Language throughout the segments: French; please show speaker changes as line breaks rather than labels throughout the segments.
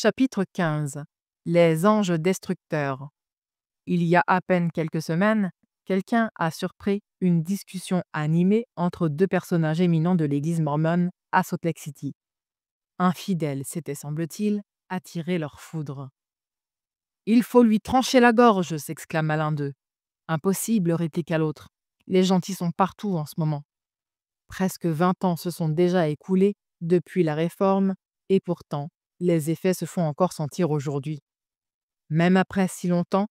Chapitre 15. Les anges destructeurs. Il y a à peine quelques semaines, quelqu'un a surpris une discussion animée entre deux personnages éminents de l'église mormone à Salt Lake City. Un fidèle s'était, semble-t-il, attiré leur foudre. « Il faut lui trancher la gorge !» s'exclama l'un d'eux. « Impossible !» répliqua l'autre. « Les gentils sont partout en ce moment. » Presque 20 ans se sont déjà écoulés depuis la Réforme, et pourtant, les effets se font encore sentir aujourd'hui. Même après si longtemps,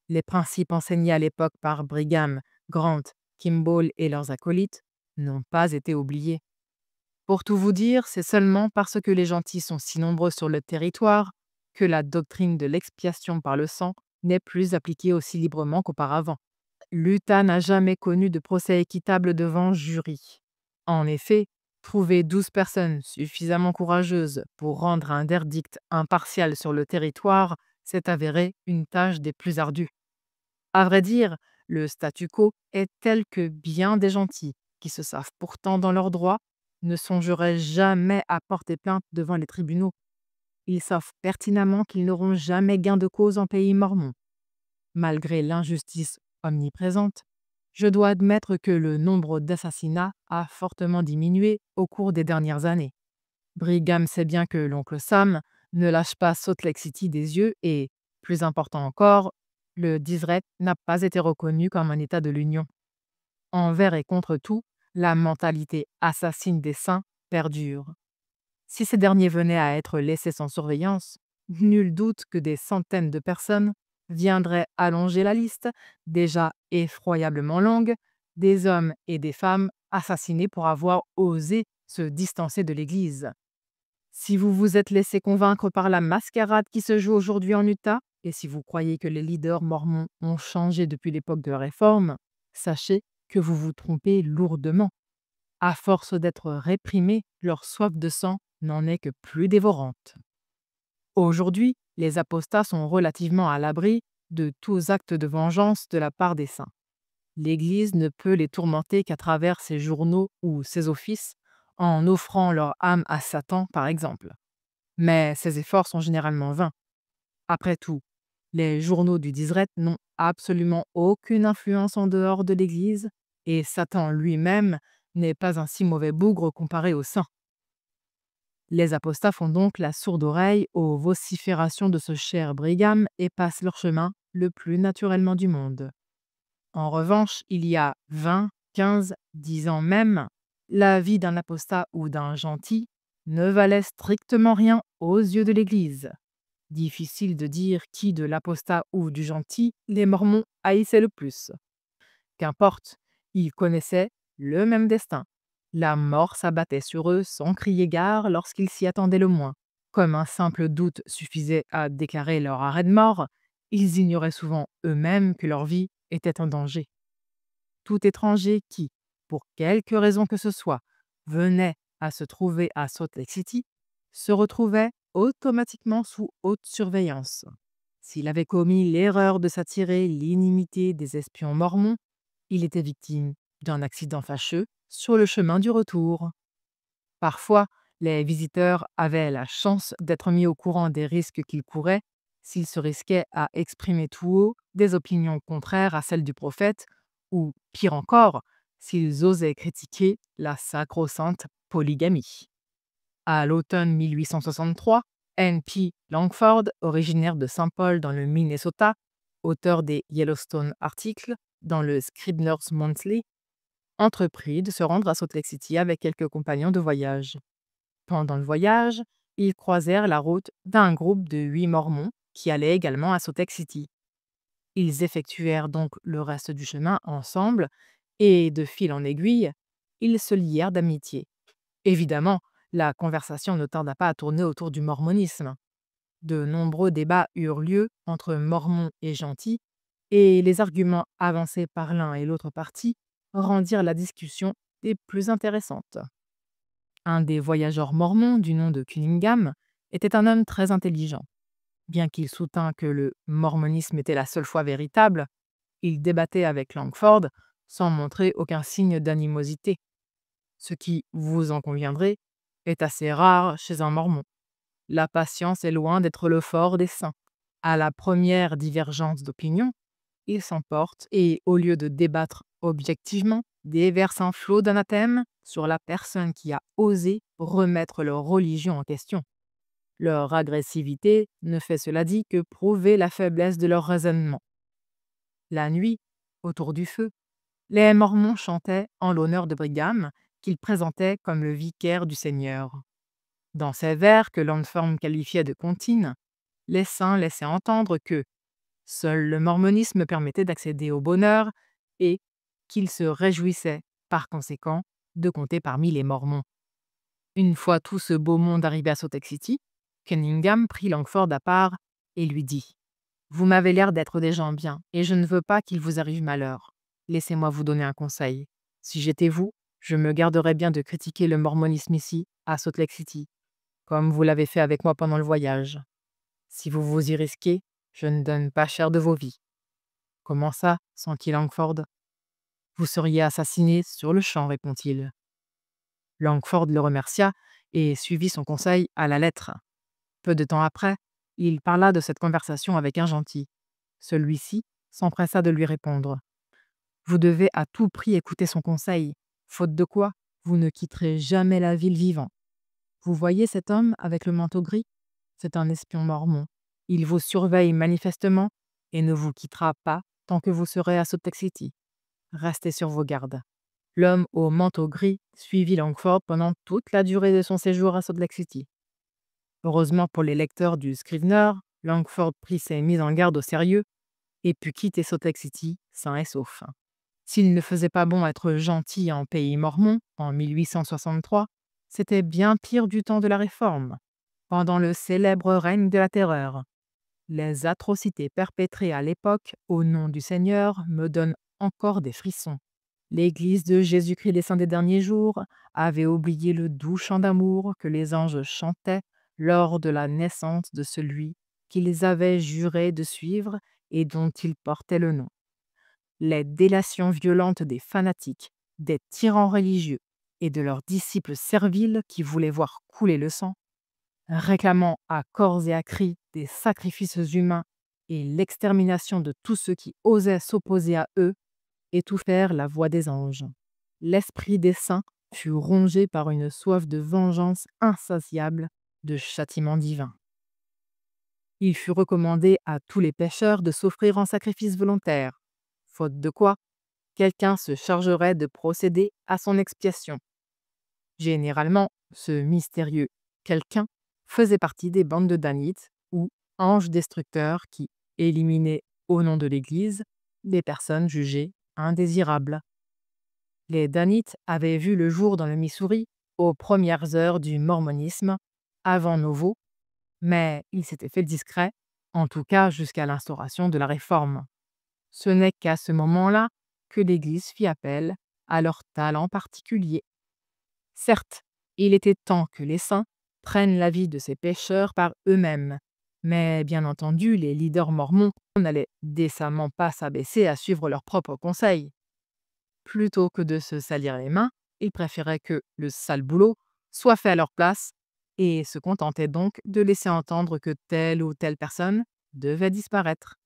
les principes enseignés à l'époque par Brigham, Grant, Kimball et leurs acolytes n'ont pas été oubliés. Pour tout vous dire, c'est seulement parce que les gentils sont si nombreux sur le territoire que la doctrine de l'expiation par le sang n'est plus appliquée aussi librement qu'auparavant. L'Utah n'a jamais connu de procès équitable devant jury. En effet, trouver 12 personnes suffisamment courageuses pour rendre un verdict impartial sur le territoire s'est avéré une tâche des plus ardues. À vrai dire, le statu quo est tel que bien des gentils, qui se savent pourtant dans leurs droits, ne songeraient jamais à porter plainte devant les tribunaux. Ils savent pertinemment qu'ils n'auront jamais gain de cause en pays mormon. Malgré l'injustice omniprésente, je dois admettre que le nombre d'assassinats a fortement diminué au cours des dernières années. Brigham sait bien que l'oncle Sam ne lâche pas Salt Lake City des yeux et, plus important encore, le Disret n'a pas été reconnu comme un État de l'Union. Envers et contre tout, la mentalité assassine des saints perdure. Si ces derniers venaient à être laissés sans surveillance, nul doute que des centaines de personnes viendraient allonger la liste, déjà effroyablement longue, des hommes et des femmes assassinés pour avoir osé se distancer de l'Église. Si vous vous êtes laissé convaincre par la mascarade qui se joue aujourd'hui en Utah, et si vous croyez que les leaders mormons ont changé depuis l'époque de la Réforme, sachez que vous vous trompez lourdement. À force d'être réprimés, leur soif de sang n'en est que plus dévorante. Aujourd'hui, les apostats sont relativement à l'abri de tous actes de vengeance de la part des saints. L'Église ne peut les tourmenter qu'à travers ses journaux ou ses offices, en offrant leur âme à Satan, par exemple. Mais ces efforts sont généralement vains. Après tout, les journaux du Disret n'ont absolument aucune influence en dehors de l'Église, et Satan lui-même n'est pas un si mauvais bougre comparé aux saints. Les apostats font donc la sourde oreille aux vociférations de ce cher Brigham et passent leur chemin le plus naturellement du monde. En revanche, il y a 20, 15, 10 ans même, la vie d'un apostat ou d'un gentil ne valait strictement rien aux yeux de l'Église. Difficile de dire qui de l'apostat ou du gentil les Mormons haïssaient le plus. Qu'importe, ils connaissaient le même destin. La mort s'abattait sur eux sans crier gare lorsqu'ils s'y attendaient le moins. Comme un simple doute suffisait à déclarer leur arrêt de mort, ils ignoraient souvent eux-mêmes que leur vie était en danger. Tout étranger qui, pour quelque raison que ce soit, venait à se trouver à Salt Lake City, se retrouvait automatiquement sous haute surveillance. S'il avait commis l'erreur de s'attirer l'inimité des espions mormons, il était victime d'un accident fâcheux sur le chemin du retour. Parfois, les visiteurs avaient la chance d'être mis au courant des risques qu'ils couraient s'ils se risquaient à exprimer tout haut des opinions contraires à celles du prophète, ou, pire encore, s'ils osaient critiquer la sacro-sainte polygamie. À l'automne 1863, N.P. Langford, originaire de Saint Paul dans le Minnesota, auteur des Yellowstone Articles dans le Scribner's Monthly, entreprit de se rendre à Salt Lake City avec quelques compagnons de voyage. Pendant le voyage, ils croisèrent la route d'un groupe de 8 Mormons qui allaient également à Salt Lake City. Ils effectuèrent donc le reste du chemin ensemble et, de fil en aiguille, ils se lièrent d'amitié. Évidemment, la conversation ne tarda pas à tourner autour du mormonisme. De nombreux débats eurent lieu entre mormons et gentils, et les arguments avancés par l'un et l'autre parti rendirent la discussion des plus intéressantes. Un des voyageurs mormons, du nom de Cunningham, était un homme très intelligent. Bien qu'il soutint que le mormonisme était la seule foi véritable, il débattait avec Langford sans montrer aucun signe d'animosité, ce qui, vous en conviendrez, est assez rare chez un mormon. La patience est loin d'être le fort des saints. À la première divergence d'opinion, ils s'emportent et, au lieu de débattre objectivement, déversent un flot d'anathèmes sur la personne qui a osé remettre leur religion en question. Leur agressivité ne fait cela dit que prouver la faiblesse de leur raisonnement. La nuit, autour du feu, les Mormons chantaient en l'honneur de Brigham, qu'ils présentaient comme le vicaire du Seigneur. Dans ces vers que Lanford qualifiait de comptines, les saints laissaient entendre que seul le mormonisme permettait d'accéder au bonheur et qu'ils se réjouissaient, par conséquent, de compter parmi les Mormons. Une fois tout ce beau monde arrivé à Salt Lake City, Cunningham prit Langford à part et lui dit « Vous m'avez l'air d'être des gens bien, et je ne veux pas qu'il vous arrive malheur. Laissez-moi vous donner un conseil. Si j'étais vous, je me garderais bien de critiquer le mormonisme ici, à Salt Lake City, comme vous l'avez fait avec moi pendant le voyage. Si vous vous y risquez, je ne donne pas cher de vos vies. » « Comment ça ?» s'enquit Langford. « Vous seriez assassiné sur le champ, répond-il. » Langford le remercia et suivit son conseil à la lettre. Peu de temps après, il parla de cette conversation avec un gentil. Celui-ci s'empressa de lui répondre. « Vous devez à tout prix écouter son conseil, faute de quoi vous ne quitterez jamais la ville vivant. Vous voyez cet homme avec le manteau gris? C'est un espion mormon. Il vous surveille manifestement et ne vous quittera pas tant que vous serez à Salt Lake City. Restez sur vos gardes. » L'homme au manteau gris suivit Langford pendant toute la durée de son séjour à Salt Lake City. Heureusement pour les lecteurs du Scrivener, Langford prit ses mises en garde au sérieux et put quitter Salt Lake City sain et sauf. S'il ne faisait pas bon être gentil en pays mormon, en 1863, c'était bien pire du temps de la Réforme, pendant le célèbre règne de la Terreur. Les atrocités perpétrées à l'époque au nom du Seigneur me donnent encore des frissons. L'Église de Jésus-Christ des Saints des Derniers Jours avait oublié le doux chant d'amour que les anges chantaient lors de la naissance de celui qu'ils avaient juré de suivre et dont ils portaient le nom. Les délations violentes des fanatiques, des tyrans religieux et de leurs disciples serviles qui voulaient voir couler le sang, réclamant à corps et à cri des sacrifices humains et l'extermination de tous ceux qui osaient s'opposer à eux, étouffèrent la voix des anges. L'esprit des saints fut rongé par une soif de vengeance insatiable, de châtiment divin. Il fut recommandé à tous les pécheurs de s'offrir en sacrifice volontaire, faute de quoi quelqu'un se chargerait de procéder à son expiation. Généralement, ce mystérieux quelqu'un faisait partie des bandes de Danites ou anges destructeurs qui éliminaient, au nom de l'Église, les personnes jugées indésirables. Les Danites avaient vu le jour dans le Missouri aux premières heures du mormonisme, avant Novo, mais ils s'étaient fait discrets, en tout cas jusqu'à l'instauration de la Réforme. Ce n'est qu'à ce moment-là que l'Église fit appel à leur talent particulier. Certes, il était temps que les saints prennent la vie de ces pécheurs par eux-mêmes, mais bien entendu, les leaders mormons n'allaient décemment pas s'abaisser à suivre leurs propres conseils. Plutôt que de se salir les mains, ils préféraient que le sale boulot soit fait à leur place et se contentaient donc de laisser entendre que telle ou telle personne devait disparaître.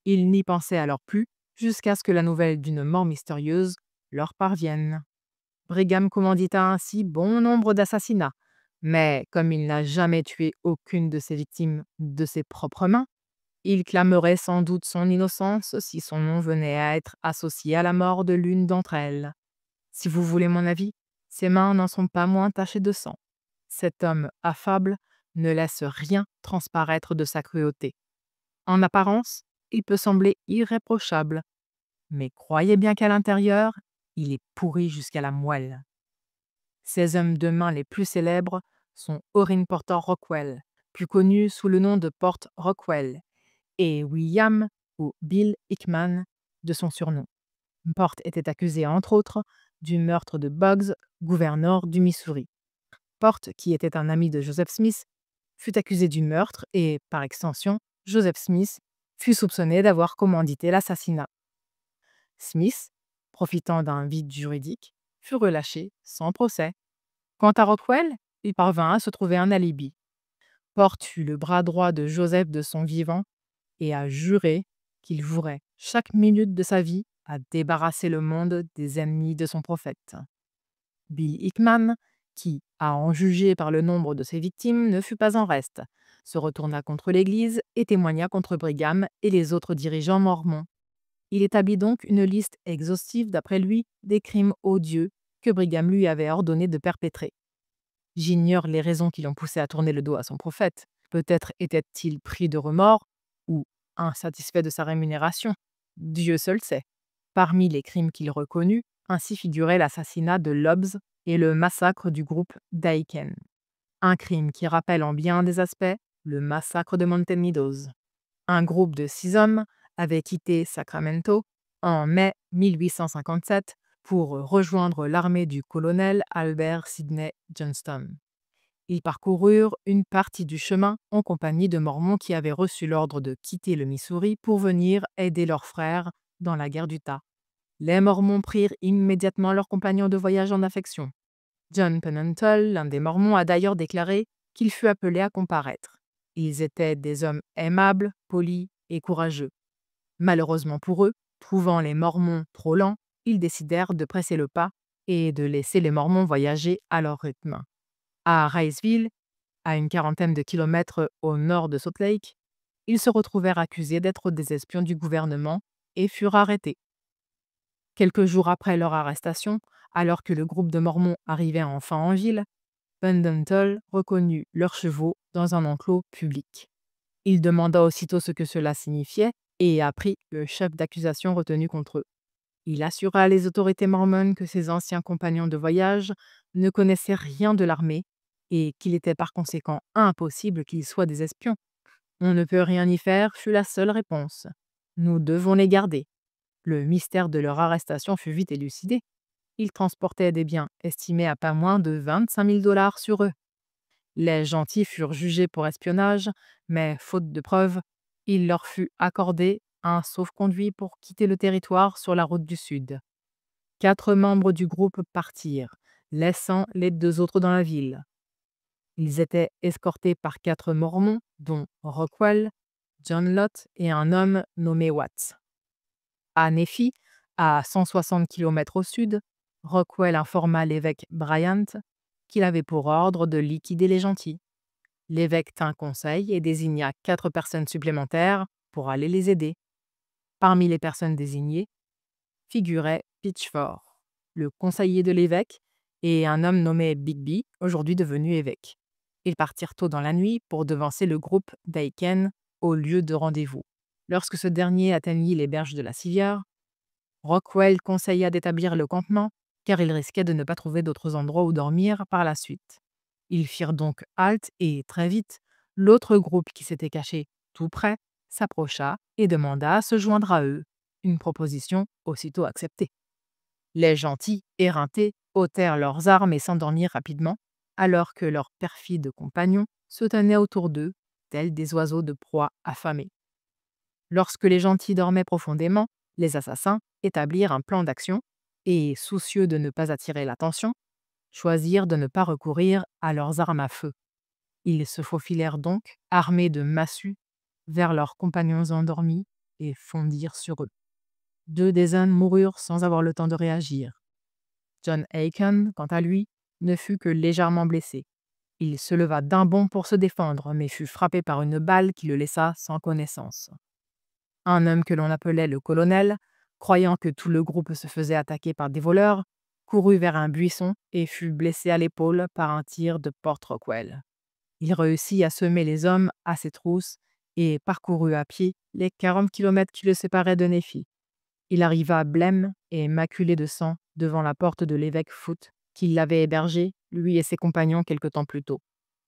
Ils n'y pensaient alors plus jusqu'à ce que la nouvelle d'une mort mystérieuse leur parvienne. Brigham commandita ainsi bon nombre d'assassinats, mais comme il n'a jamais tué aucune de ses victimes de ses propres mains, il clamerait sans doute son innocence si son nom venait à être associé à la mort de l'une d'entre elles. Si vous voulez mon avis, ses mains n'en sont pas moins tachées de sang. Cet homme affable ne laisse rien transparaître de sa cruauté. En apparence, il peut sembler irréprochable, mais croyez bien qu'à l'intérieur, il est pourri jusqu'à la moelle. Ses hommes de main les plus célèbres sont Orrin Porter Rockwell, plus connu sous le nom de Port Rockwell, et William ou Bill Hickman de son surnom. Port était accusé entre autres du meurtre de Boggs, gouverneur du Missouri. Port, qui était un ami de Joseph Smith, fut accusé du meurtre et, par extension, Joseph Smith fut soupçonné d'avoir commandité l'assassinat. Smith, profitant d'un vide juridique, fut relâché sans procès. Quant à Rockwell, il parvint à se trouver un alibi. Porte fut le bras droit de Joseph de son vivant et a juré qu'il vouerait chaque minute de sa vie à débarrasser le monde des ennemis de son prophète. Bill Hickman, qui, à en juger par le nombre de ses victimes, ne fut pas en reste, se retourna contre l'Église et témoigna contre Brigham et les autres dirigeants mormons. Il établit donc une liste exhaustive, d'après lui, des crimes odieux que Brigham lui avait ordonné de perpétrer. J'ignore les raisons qui l'ont poussé à tourner le dos à son prophète. Peut-être était-il pris de remords ou insatisfait de sa rémunération. Dieu seul sait. Parmi les crimes qu'il reconnut, ainsi figurait l'assassinat de Lobbs et le massacre du groupe d'Aiken. Un crime qui rappelle en bien des aspects le massacre de Mountain Meadows. Un groupe de 6 hommes avait quitté Sacramento en mai 1857 pour rejoindre l'armée du colonel Albert Sidney Johnston. Ils parcoururent une partie du chemin en compagnie de Mormons qui avaient reçu l'ordre de quitter le Missouri pour venir aider leurs frères dans la guerre d'Utah. Les Mormons prirent immédiatement leurs compagnons de voyage en affection. John Penantle, l'un des Mormons, a d'ailleurs déclaré qu'il fut appelé à comparaître. Ils étaient des hommes aimables, polis et courageux. Malheureusement pour eux, trouvant les Mormons trop lents, ils décidèrent de presser le pas et de laisser les Mormons voyager à leur rythme. À Riceville, à une quarantaine de kilomètres au nord de Salt Lake, ils se retrouvèrent accusés d'être des espions du gouvernement et furent arrêtés. Quelques jours après leur arrestation, alors que le groupe de Mormons arrivait enfin en ville, Penantle reconnut leurs chevaux dans un enclos public. Il demanda aussitôt ce que cela signifiait et apprit le chef d'accusation retenu contre eux. Il assura les autorités mormones que ses anciens compagnons de voyage ne connaissaient rien de l'armée et qu'il était par conséquent impossible qu'ils soient des espions. On ne peut rien y faire fut la seule réponse. Nous devons les garder. Le mystère de leur arrestation fut vite élucidé. Ils transportaient des biens estimés à pas moins de 25 000 $ sur eux. Les gentils furent jugés pour espionnage, mais faute de preuves, il leur fut accordé un sauf-conduit pour quitter le territoire sur la route du Sud. 4 membres du groupe partirent, laissant les 2 autres dans la ville. Ils étaient escortés par 4 Mormons, dont Rockwell, John Lott et un homme nommé Watts. À Nephi, à 160 km au sud, Rockwell informa l'évêque Bryant qu'il avait pour ordre de liquider les gentils. L'évêque tint conseil et désigna 4 personnes supplémentaires pour aller les aider. Parmi les personnes désignées figurait Pitchford, le conseiller de l'évêque, et un homme nommé Bigby, aujourd'hui devenu évêque. Ils partirent tôt dans la nuit pour devancer le groupe d'Aiken au lieu de rendez-vous. Lorsque ce dernier atteignit les berges de la Civière, Rockwell conseilla d'établir le campement, car il risquait de ne pas trouver d'autres endroits où dormir par la suite. Ils firent donc halte et, très vite, l'autre groupe qui s'était caché tout près s'approcha et demanda à se joindre à eux, une proposition aussitôt acceptée. Les gentils, éreintés, ôtèrent leurs armes et s'endormirent rapidement, alors que leurs perfides compagnons se tenaient autour d'eux, tels des oiseaux de proie affamés. Lorsque les gentils dormaient profondément, les assassins établirent un plan d'action et, soucieux de ne pas attirer l'attention, choisirent de ne pas recourir à leurs armes à feu. Ils se faufilèrent donc, armés de massues, vers leurs compagnons endormis et fondirent sur eux. 2 des hommes moururent sans avoir le temps de réagir. John Aiken, quant à lui, ne fut que légèrement blessé. Il se leva d'un bond pour se défendre, mais fut frappé par une balle qui le laissa sans connaissance. Un homme que l'on appelait le colonel, croyant que tout le groupe se faisait attaquer par des voleurs, courut vers un buisson et fut blessé à l'épaule par un tir de Port Rockwell. Il réussit à semer les hommes à ses trousses et parcourut à pied les 40 kilomètres qui le séparaient de Nephi. Il arriva blême et maculé de sang devant la porte de l'évêque Foote, qui l'avait hébergé, lui et ses compagnons, quelque temps plus tôt.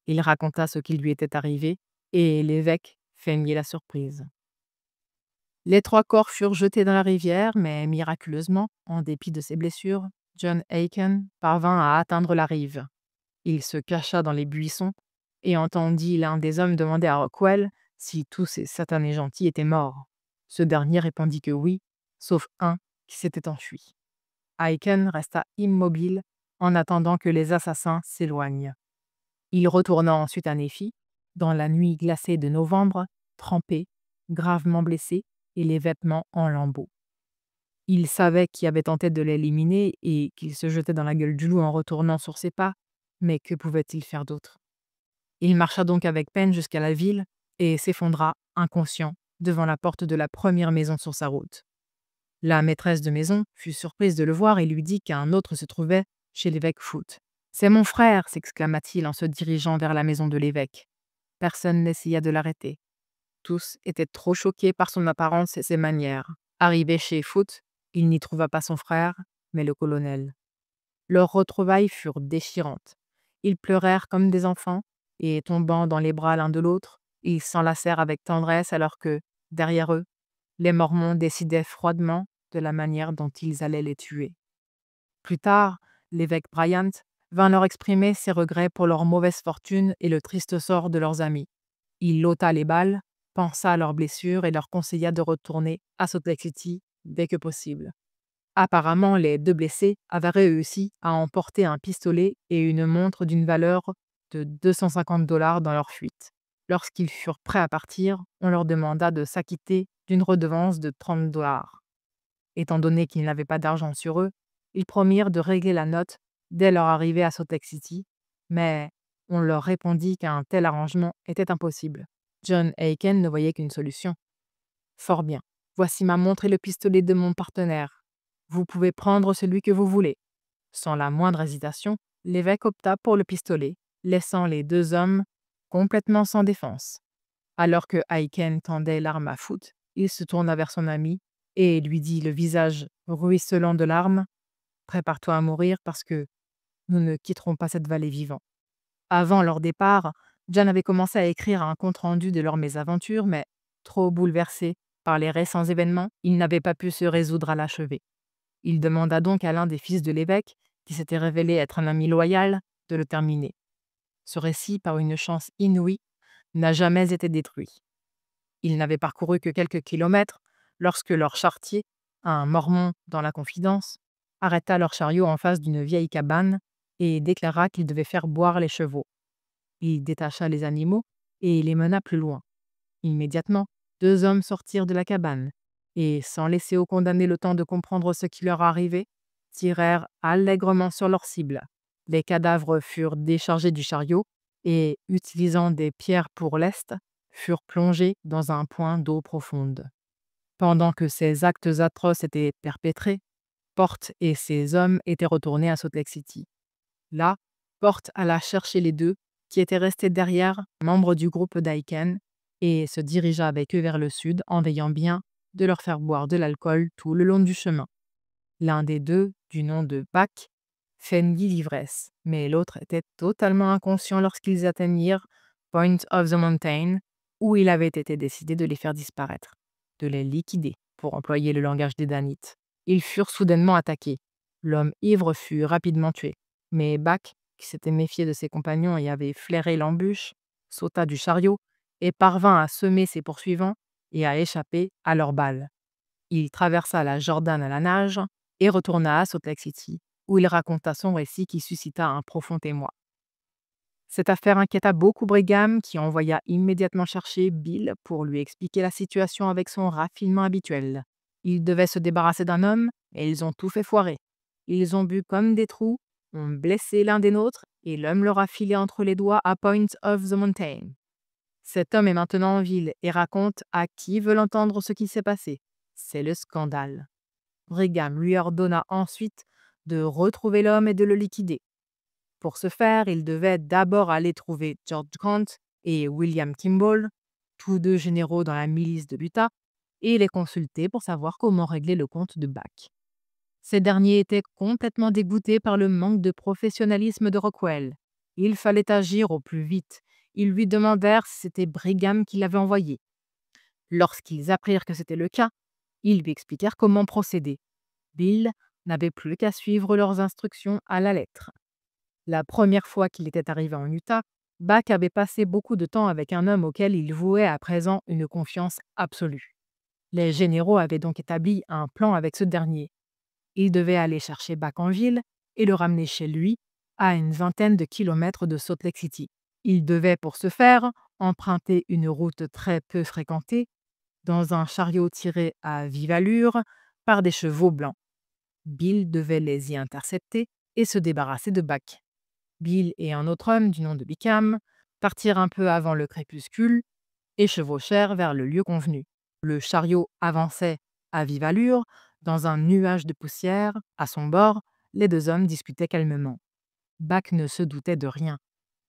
Il raconta ce qui lui était arrivé, et l'évêque feignit la surprise. Les 3 corps furent jetés dans la rivière, mais miraculeusement, en dépit de ses blessures, John Aiken parvint à atteindre la rive. Il se cacha dans les buissons et entendit l'un des hommes demander à Rockwell si tous ces satanés gentils étaient morts. Ce dernier répondit que oui, sauf un qui s'était enfui. Aiken resta immobile en attendant que les assassins s'éloignent. Il retourna ensuite à Nephi dans la nuit glacée de novembre, trempé, gravement blessé et les vêtements en lambeaux. Il savait qui avait tenté de l'éliminer et qu'il se jetait dans la gueule du loup en retournant sur ses pas, mais que pouvait-il faire d'autre? Il marcha donc avec peine jusqu'à la ville et s'effondra, inconscient, devant la porte de la première maison sur sa route. La maîtresse de maison fut surprise de le voir et lui dit qu'un autre se trouvait chez l'évêque Foote. « C'est mon frère !» s'exclama-t-il en se dirigeant vers la maison de l'évêque. Personne n'essaya de l'arrêter. Tous étaient trop choqués par son apparence et ses manières. Arrivé chez Foote, il n'y trouva pas son frère, mais le colonel. Leurs retrouvailles furent déchirantes. Ils pleurèrent comme des enfants, et tombant dans les bras l'un de l'autre, ils s'enlacèrent avec tendresse alors que, derrière eux, les Mormons décidaient froidement de la manière dont ils allaient les tuer. Plus tard, l'évêque Bryant vint leur exprimer ses regrets pour leur mauvaise fortune et le triste sort de leurs amis. Il ôta les balles, pensa à leurs blessures et leur conseilla de retourner à Salt Lake City dès que possible. Apparemment, les deux blessés avaient réussi à emporter un pistolet et une montre d'une valeur de 250 $ dans leur fuite. Lorsqu'ils furent prêts à partir, on leur demanda de s'acquitter d'une redevance de 30 $. Étant donné qu'ils n'avaient pas d'argent sur eux, ils promirent de régler la note dès leur arrivée à Salt Lake City, mais on leur répondit qu'un tel arrangement était impossible. John Aiken ne voyait qu'une solution. « Fort bien, voici ma montre et le pistolet de mon partenaire. Vous pouvez prendre celui que vous voulez. » Sans la moindre hésitation, l'évêque opta pour le pistolet, laissant les deux hommes complètement sans défense. Alors que Aiken tendait l'arme à Foote, il se tourna vers son ami et lui dit, le visage ruisselant de larmes, « Prépare-toi à mourir parce que nous ne quitterons pas cette vallée vivants. » Avant leur départ, John avait commencé à écrire un compte-rendu de leur mésaventure, mais, trop bouleversé par les récents événements, il n'avait pas pu se résoudre à l'achever. Il demanda donc à l'un des fils de l'évêque, qui s'était révélé être un ami loyal, de le terminer. Ce récit, par une chance inouïe, n'a jamais été détruit. Ils n'avaient parcouru que quelques kilomètres lorsque leur charretier, un mormon dans la confidence, arrêta leur chariot en face d'une vieille cabane et déclara qu'il devait faire boire les chevaux. Il détacha les animaux et les mena plus loin. Immédiatement, deux hommes sortirent de la cabane et, sans laisser aux condamnés le temps de comprendre ce qui leur arrivait, tirèrent allègrement sur leur cible. Les cadavres furent déchargés du chariot et, utilisant des pierres pour lest, furent plongés dans un point d'eau profonde. Pendant que ces actes atroces étaient perpétrés, Porte et ses hommes étaient retournés à Salt Lake City. Là, Porte alla chercher les deux, qui étaient restés derrière, membres du groupe d'Aiken, et se dirigea avec eux vers le sud en veillant bien de leur faire boire de l'alcool tout le long du chemin. L'un des deux, du nom de Buck, feignit l'ivresse, mais l'autre était totalement inconscient lorsqu'ils atteignirent Point of the Mountain, où il avait été décidé de les faire disparaître, de les liquider, pour employer le langage des Danites. Ils furent soudainement attaqués. L'homme ivre fut rapidement tué, mais Buck, qui s'était méfié de ses compagnons et avait flairé l'embûche, sauta du chariot et parvint à semer ses poursuivants et à échapper à leurs balles. Il traversa la Jordan à la nage et retourna à Salt Lake City, où il raconta son récit qui suscita un profond émoi. Cette affaire inquiéta beaucoup Brigham, qui envoya immédiatement chercher Bill pour lui expliquer la situation avec son raffinement habituel. Ils devaient se débarrasser d'un homme, et ils ont tout fait foirer. Ils ont bu comme des trous, ont blessé l'un des nôtres, et l'homme leur a filé entre les doigts à Point of the Mountain. Cet homme est maintenant en ville et raconte à qui veut l'entendre ce qui s'est passé. C'est le scandale. Brigham lui ordonna ensuite de retrouver l'homme et de le liquider. Pour ce faire, il devait d'abord aller trouver George Grant et William Kimball, tous deux généraux dans la milice de l'Utah, et les consulter pour savoir comment régler le compte de Buck. Ces derniers étaient complètement dégoûtés par le manque de professionnalisme de Rockwell. Il fallait agir au plus vite. Ils lui demandèrent si c'était Brigham qui l'avait envoyé. Lorsqu'ils apprirent que c'était le cas, ils lui expliquèrent comment procéder. Bill n'avait plus qu'à suivre leurs instructions à la lettre. La première fois qu'il était arrivé en Utah, Buck avait passé beaucoup de temps avec un homme auquel il vouait à présent une confiance absolue. Les généraux avaient donc établi un plan avec ce dernier. Il devait aller chercher Buck en ville et le ramener chez lui, à une vingtaine de kilomètres de Salt Lake City. Il devait, pour ce faire, emprunté une route très peu fréquentée dans un chariot tiré à vive allure par des chevaux blancs. Bill devait les y intercepter et se débarrasser de Buck. Bill et un autre homme du nom de Bickham partirent un peu avant le crépuscule et chevauchèrent vers le lieu convenu. Le chariot avançait à vive allure dans un nuage de poussière. À son bord, les deux hommes discutaient calmement. Buck ne se doutait de rien.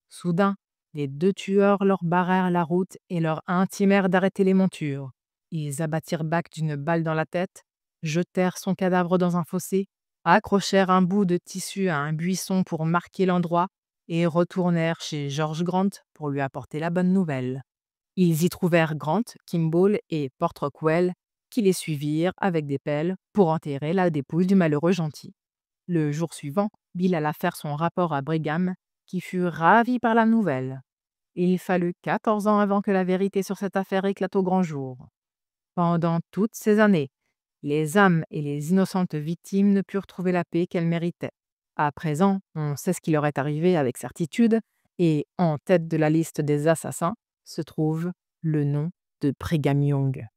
Soudain, les deux tueurs leur barrèrent la route et leur intimèrent d'arrêter les montures. Ils abattirent Buck d'une balle dans la tête, jetèrent son cadavre dans un fossé, accrochèrent un bout de tissu à un buisson pour marquer l'endroit et retournèrent chez George Grant pour lui apporter la bonne nouvelle. Ils y trouvèrent Grant, Kimball et Port Rockwell qui les suivirent avec des pelles pour enterrer la dépouille du malheureux gentil. Le jour suivant, Bill alla faire son rapport à Brigham, qui fut ravi par la nouvelle. Il fallut 14 ans avant que la vérité sur cette affaire éclate au grand jour. Pendant toutes ces années, les âmes et les innocentes victimes ne purent trouver la paix qu'elles méritaient. À présent, on sait ce qui leur est arrivé avec certitude, et en tête de la liste des assassins se trouve le nom de Brigham Young.